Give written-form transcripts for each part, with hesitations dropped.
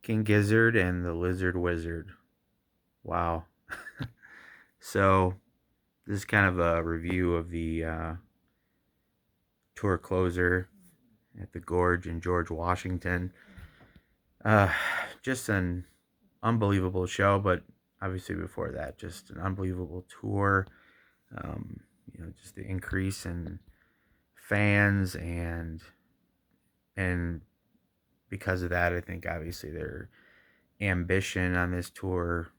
King Gizzard and the Lizard Wizard. Wow. So, this is kind of a review of the tour closer at the Gorge in George, Washington. Uh, just an unbelievable show, but obviously before that, just an unbelievable tour. Just the increase in fans and because of that, I think obviously their ambition on this tour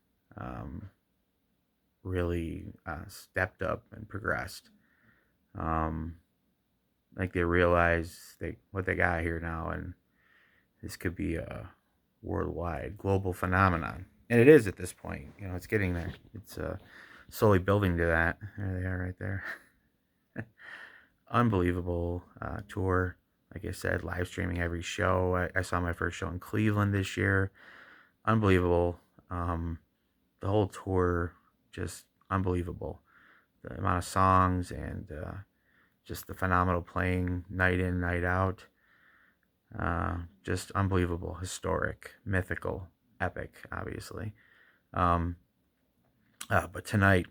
really stepped up and progressed. Um, like they realize what they got here now, and this could be a worldwide, global phenomenon, and it is at this point. It's getting there. It's slowly building to that. There they are, right there. Unbelievable tour. Like I said, live streaming every show. I saw my first show in Cleveland this year. Unbelievable. The whole tour, just unbelievable. The amount of songs and just the phenomenal playing night in, night out. Just unbelievable, historic, mythical, epic, obviously. But tonight,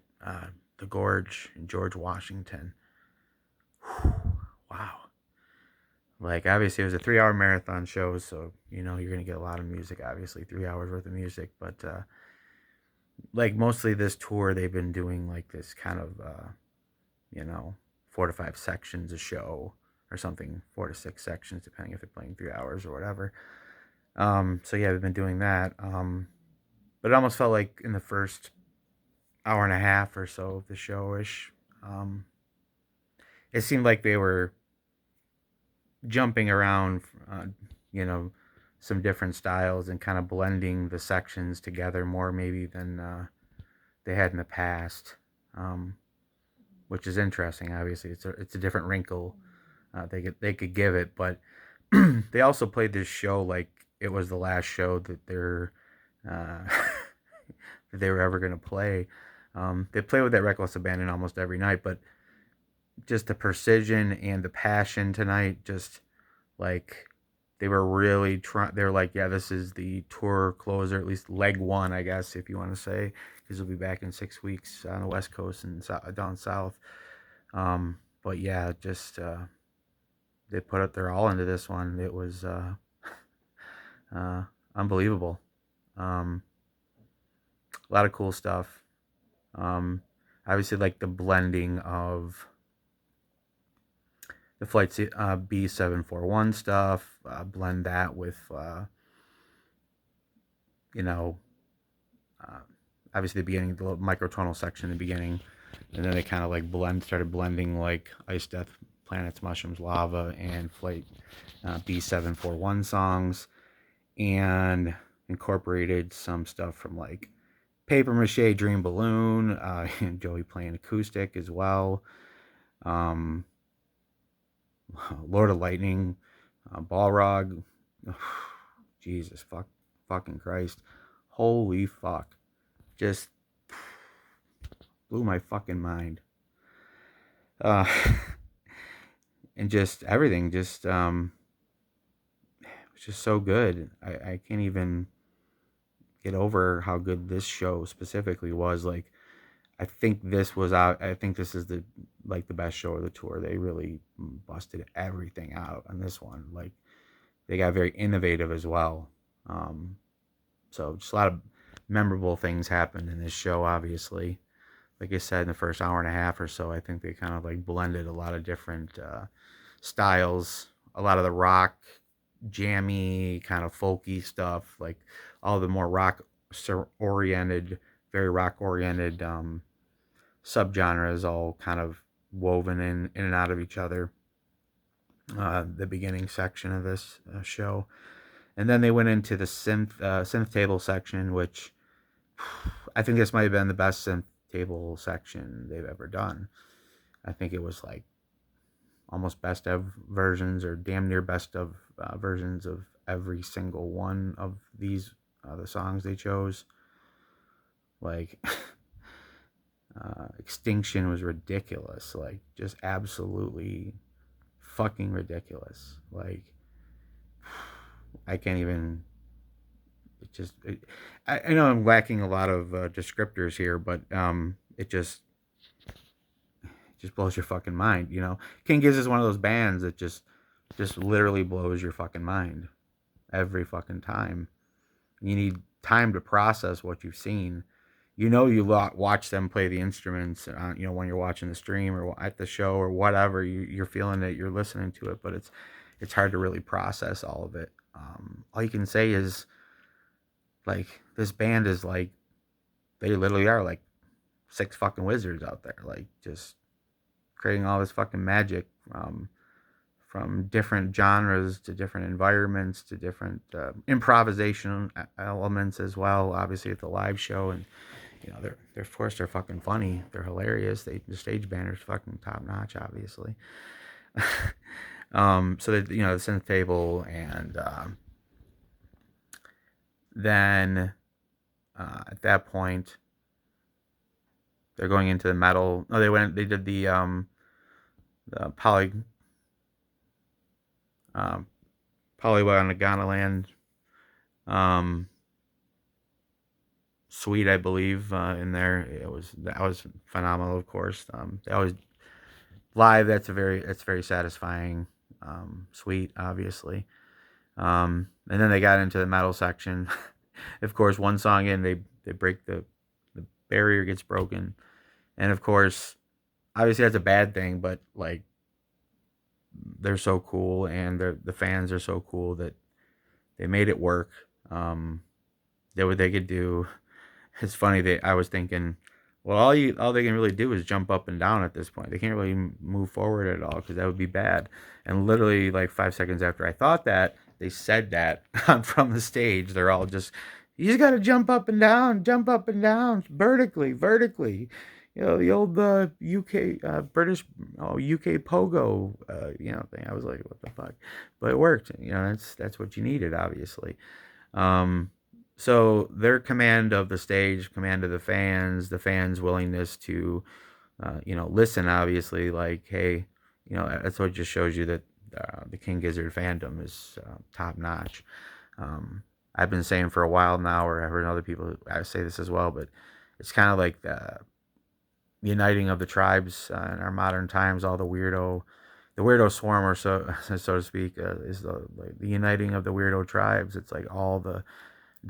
the Gorge in George, Washington. Whew, wow. Like, obviously, it was a 3-hour marathon show, so, you're going to get a lot of music, obviously, 3 hours worth of music. But, like, mostly this tour, they've been doing, like, this kind of, 4 to 5 sections a show or something, 4 to 6 sections, depending if they're playing 3 hours or whatever. So, yeah, they've been doing that. But it almost felt like in the first hour and a half or so of the show-ish, it seemed like they were jumping around, some different styles and kind of blending the sections together more maybe than they had in the past, which is interesting. Obviously, it's a different wrinkle they could give it, but they also played this show like it was the last show that that they were ever going to play. They play with that reckless abandon almost every night, but just the precision and the passion tonight, just like they were really trying. They're like, yeah, this is the tour closer, at least leg one, I guess, if you want to say, because we'll be back in 6 weeks on the West Coast and down south. But yeah, just they put up their all into this one. It was unbelievable. A lot of cool stuff. Obviously, like the blending of the Flight B741 stuff, blend that with, obviously the beginning, the microtonal section in the beginning, and then they kind of like started blending like Ice Death, Planets, Mushrooms, Lava, and Flight B741 songs, and incorporated some stuff from like Paper Mache, Dream Balloon, and Joey playing acoustic as well. Lord of Lightning, Balrog. Jesus fucking Christ. Holy fuck. Just blew my fucking mind. And just everything just was just so good. I can't even get over how good this show specifically was. Like, I think this is the best show of the tour. They really busted everything out on this one. Like, they got very innovative as well. So just a lot of memorable things happened in this show, obviously. Like I said, in the first hour and a half or so, I think they kind of like blended a lot of different styles, a lot of the rock, jammy, kind of folky stuff, like all the more rock-oriented, very rock-oriented subgenres all kind of woven in and out of each other. The beginning section of this show, and then they went into the synth table section, which I think this might have been the best synth table section they've ever done. I think it was like almost best of versions, or damn near best of versions of every single one of these the songs they chose. Like Extinction was ridiculous, like just absolutely fucking ridiculous. Like, I can't even I know I'm lacking a lot of descriptors here, but it just blows your fucking mind. You know, King Gizzard is one of those bands that just literally blows your fucking mind every fucking time. You need time to process what you've seen. You know, you watch them play the instruments, you know, when you're watching the stream or at the show or whatever. You're feeling it, you're listening to it, but it's hard to really process all of it. All you can say is, like, this band is like, they literally are like 6 fucking wizards out there, like, just creating all this fucking magic, from different genres to different environments to different improvisation elements as well. Obviously, at the live show, and you know, they're of course they're fucking funny, they're hilarious. The stage band is fucking top notch, obviously. So that, you know, the synth table, and then at that point they're going into the metal. No, they did the Polygonland suite, I believe, in there. That was phenomenal, of course. They always live. That's very satisfying suite, obviously. And then they got into the metal section. Of course, one song in, they break the barrier gets broken, and of course, obviously that's a bad thing, but like, they're so cool, and the fans are so cool that they made it work. Did what they could do. It's funny that I was thinking, well, all they can really do is jump up and down at this point. They can't really move forward at all, because that would be bad. And literally, like 5 seconds after I thought that, they said that from the stage. They're all just, you just got to jump up and down, vertically. You know, the old UK, British, UK pogo, you know, thing. I was like, what the fuck? But it worked. You know, that's what you needed, obviously. So their command of the stage, command of the fans' willingness to, you know, listen, obviously, like, hey, you know, that's what just shows you that the King Gizzard fandom is top notch. I've been saying for a while now, or I've heard other people say this as well, but it's kind of like the uniting of the tribes in our modern times. All the Weirdo Swarm, or so to speak, is the uniting of the weirdo tribes. It's like all the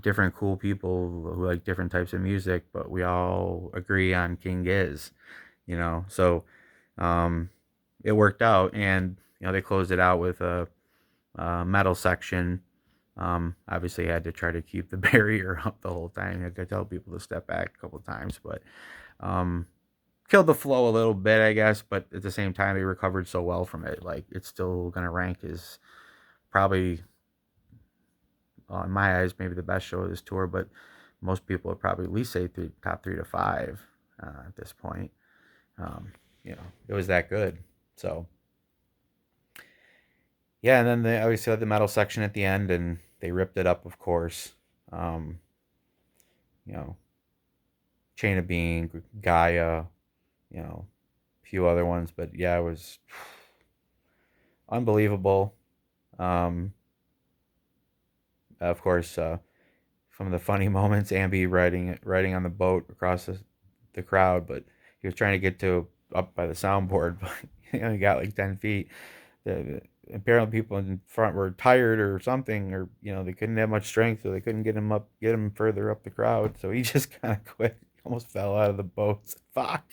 different cool people who like different types of music, but we all agree on King Giz, you know. So it worked out, and you know, they closed it out with a metal section. Obviously had to try to keep the barrier up the whole time. I had to tell people to step back a couple of times, but killed the flow a little bit, I guess. But at the same time, they recovered so well from it. Like, it's still gonna rank as probably, in my eyes, maybe the best show of this tour. But most people would probably at least say top 3 to 5 at this point. You know, it was that good. So yeah, and then they obviously had the metal section at the end, and they ripped it up, of course. You know, Chain of Being, Gaia, you know, a few other ones, but yeah, it was unbelievable. Of course, some of the funny moments, Ambi riding on the boat across the crowd, but he was trying to get to up by the soundboard, but he only got like 10 feet. Apparently people in front were tired or something, or you know, they couldn't have much strength, so they couldn't get him further up the crowd. So he just kind of quit. He almost fell out of the boat. Fuck.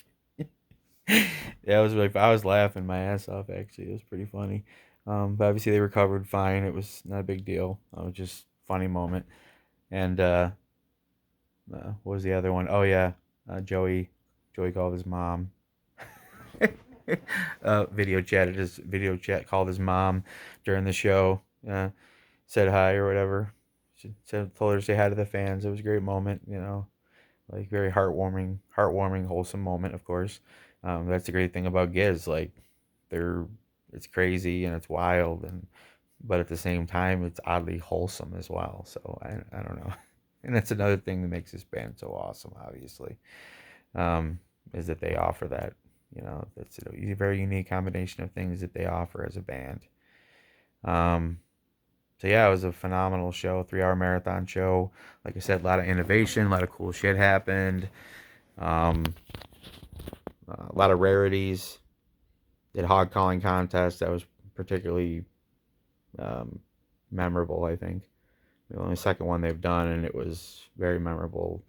Yeah, it was really. I was laughing my ass off. Actually, it was pretty funny. But obviously they recovered fine. It was not a big deal. It was just funny moment. And what was the other one? Oh yeah, Joey called his mom. Video chat called his mom during the show. Said hi or whatever. She told her to say hi to the fans. It was a great moment, you know, like very heartwarming, wholesome moment. Of course, that's the great thing about Giz. Like, it's crazy and it's wild, but at the same time, it's oddly wholesome as well. So I don't know, and that's another thing that makes this band so awesome. Obviously, is that they offer that. You know, it's a very unique combination of things that they offer as a band. So yeah, it was a phenomenal show, 3 hour marathon show. Like I said, a lot of innovation, a lot of cool shit happened. Um, a lot of rarities. Did hog calling contest that was particularly um, memorable. I think the only second one they've done, and it was very memorable.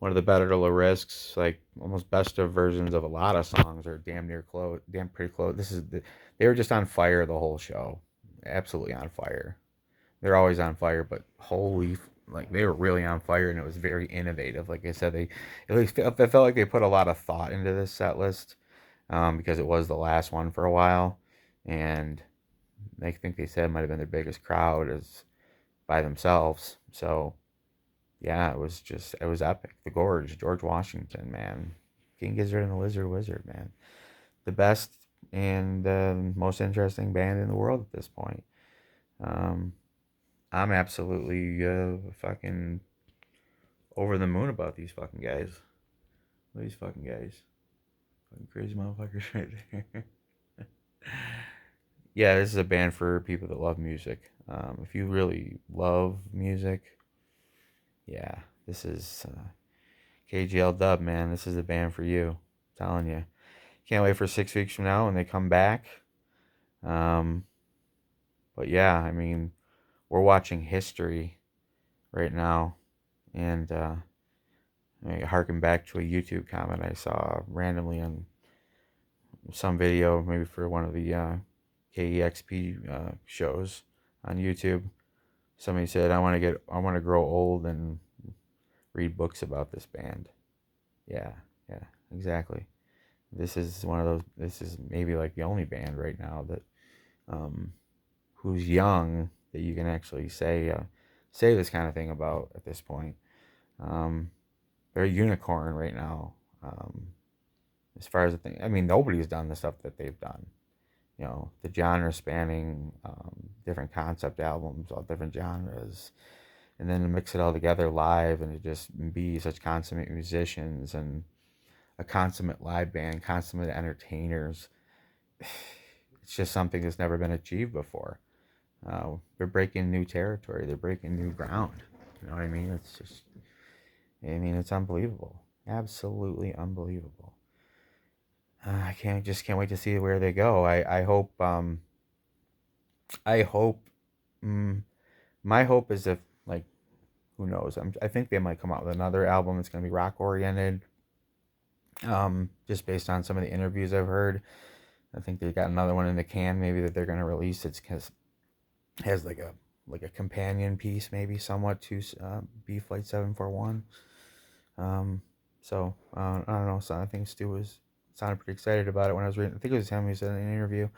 One of the better low risks, like almost best of versions of a lot of songs, are damn near close, damn pretty close. They were just on fire the whole show, absolutely on fire. They're always on fire, but holy, like they were really on fire, and it was very innovative. Like I said, they at least it felt like they put a lot of thought into this set list, because it was the last one for a while, and I think they said it might have been their biggest crowd as by themselves. So yeah, it was epic. The Gorge, George Washington, man, King Gizzard and the Lizard Wizard, man, the best and most interesting band in the world at this point. Um, I'm absolutely fucking over the moon about these fucking guys. These fucking guys, fucking crazy motherfuckers right there. Yeah, this is a band for people that love music. If you really love music, yeah, this is KGL Dub, man. This is the band for you. I'm telling you. Can't wait for 6 weeks from now when they come back. Um, but yeah, I mean, we're watching history right now, and I harken back to a YouTube comment I saw randomly on some video, maybe for one of the KEXP shows on YouTube. Somebody said, I want to grow old and read books about this band." Yeah, yeah, exactly. This is one of those. This is maybe like the only band right now that, um, who's young, that you can actually say this kind of thing about at this point. Um, they're a unicorn right now. As far as the thing, I mean, nobody's done the stuff that they've done. You know, the genre spanning, different concept albums, all different genres, and then to mix it all together live and to just be such consummate musicians and a consummate live band, consummate entertainers. It's just something that's never been achieved before. They're breaking new territory. They're breaking new ground. You know what I mean? It's unbelievable. Absolutely unbelievable. I can't wait to see where they go. I hope, mm, my hope is if, like, who knows? I think they might come out with another album that's going to be rock oriented. Just based on some of the interviews I've heard, I think they've got another one in the can, maybe, that they're going to release. It's because it has like a companion piece, maybe somewhat, to B Flight 741. Um, I don't know. So I think Stu was sounded pretty excited about it when I was reading. I think it was him who said in an interview.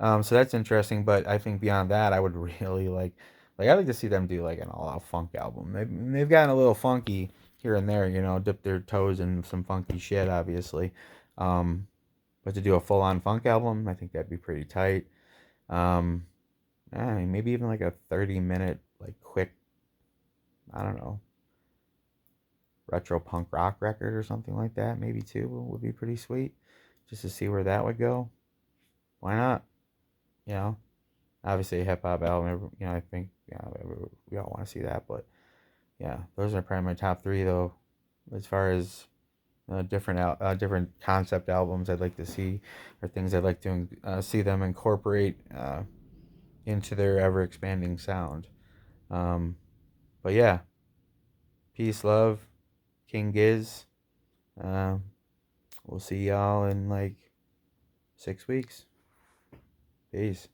So that's interesting. But I think beyond that, I would really I'd like to see them do like an all-out funk album. They've gotten a little funky here and there, you know, dip their toes in some funky shit, obviously. Um, but to do a full-on funk album, I think that'd be pretty tight. Um, I mean, maybe even like a 30-minute, like, quick, I don't know, retro punk rock record or something like that, maybe too, would be pretty sweet. Just to see where that would go. Why not? You know, obviously a hip hop album. You know, I think, we all want to see that. But yeah, those are probably my top three, though, as far as different concept albums I'd like to see, or things I'd like to see them incorporate into their ever expanding sound. Um, but yeah, peace, love, King Giz. Um, we'll see y'all in like 6 weeks. Peace.